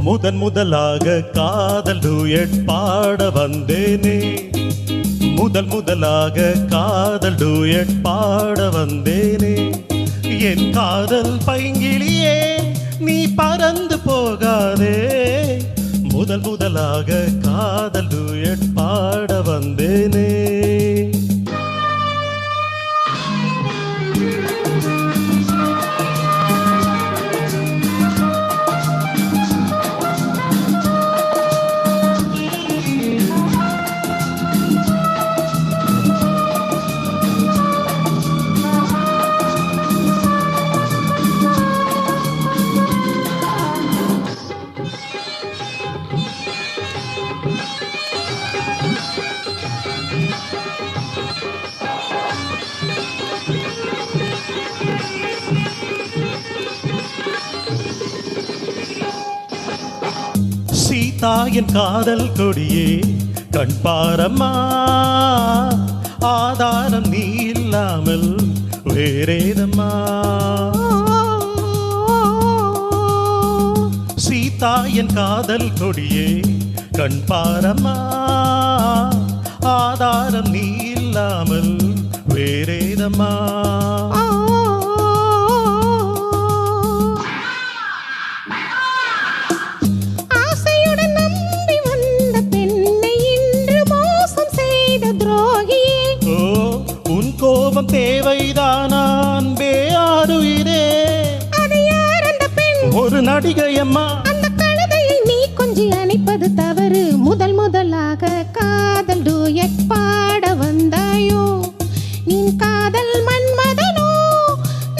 முதன் முதலாக காதல் டூயட் பாட வந்தேனே, முதல் முதலாக காதல் டூயட் பாட வந்தேனே. என் காதல் பைங்கிளியே நீ பறந்து போகாதே, முதல் முதலாக காதல் டூயட் பாட வந்தேனே. சீதாயின் காதல் கொடியே கண் பாரம்மா, ஆதாரம் நீ இல்லாமல் வேறேதம்மா. சீதாயின் காதல் கொடியே கண் பாரம்மா, ஆதாரம் நீ இல்லாமல் வேறேதம்மா. கோபம் தேவைதானா அன்பே ஆருயிரே, அது யார் அந்த பெண்? ஒரு நடிகை அம்மா. அந்த கழுதையை நீ கொஞ்சி அணைப்பது தவறு. முதல் முதலாக காதல் டூயட் பாட வந்தாயோ, நீ காதல் மன்மதனோ,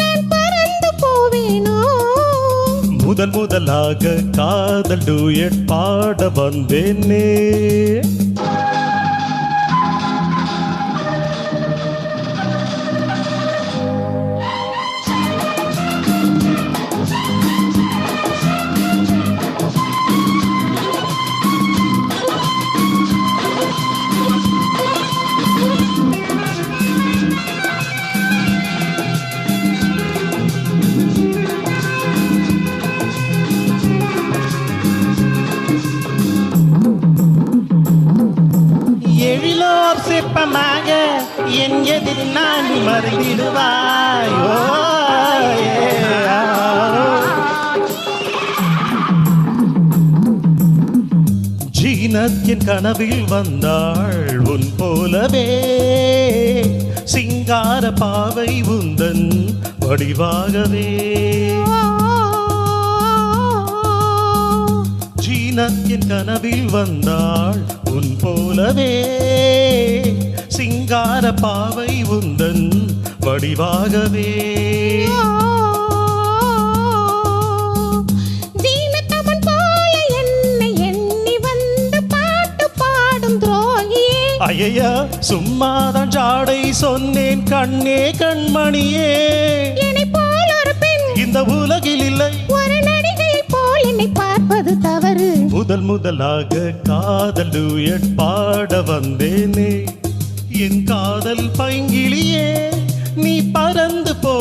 நான் பறந்து போவேனோ. முதல் முதலாக காதல் டூயட் பாட வந்தேனே. எழிலோர் சிற்பமாக என் எதிர் நான் மறைந்திடுவாய். ஜீனத்தின் கனவில் வந்தாள் உன் போலவே, சிங்கார பாவை உந்தன் வடிவாகவே. ஜீனத்தின் கனவில் வந்தாள் உன் போலவே, சிங்கார பாவை உந்தன் வடிவாகவே. ஜீனத்தமன் போல என்னை எண்ணி வந்து பாட்டு பாடும் துரோகியே. ஐயா சும்மாதான் ஜாடை சொன்னேன் கண்ணே கண்மணியே, என்னை போல் ஒரு பெண் இந்த உலகில் இல்லை. ஒரு நடிகை போல் என்னை பார்ப்பது தவறு. முதல் முதலாக காதல் டூயட் பாட வந்தேனே, என் காதல் பைங்கிளியே நீ பறந்து போ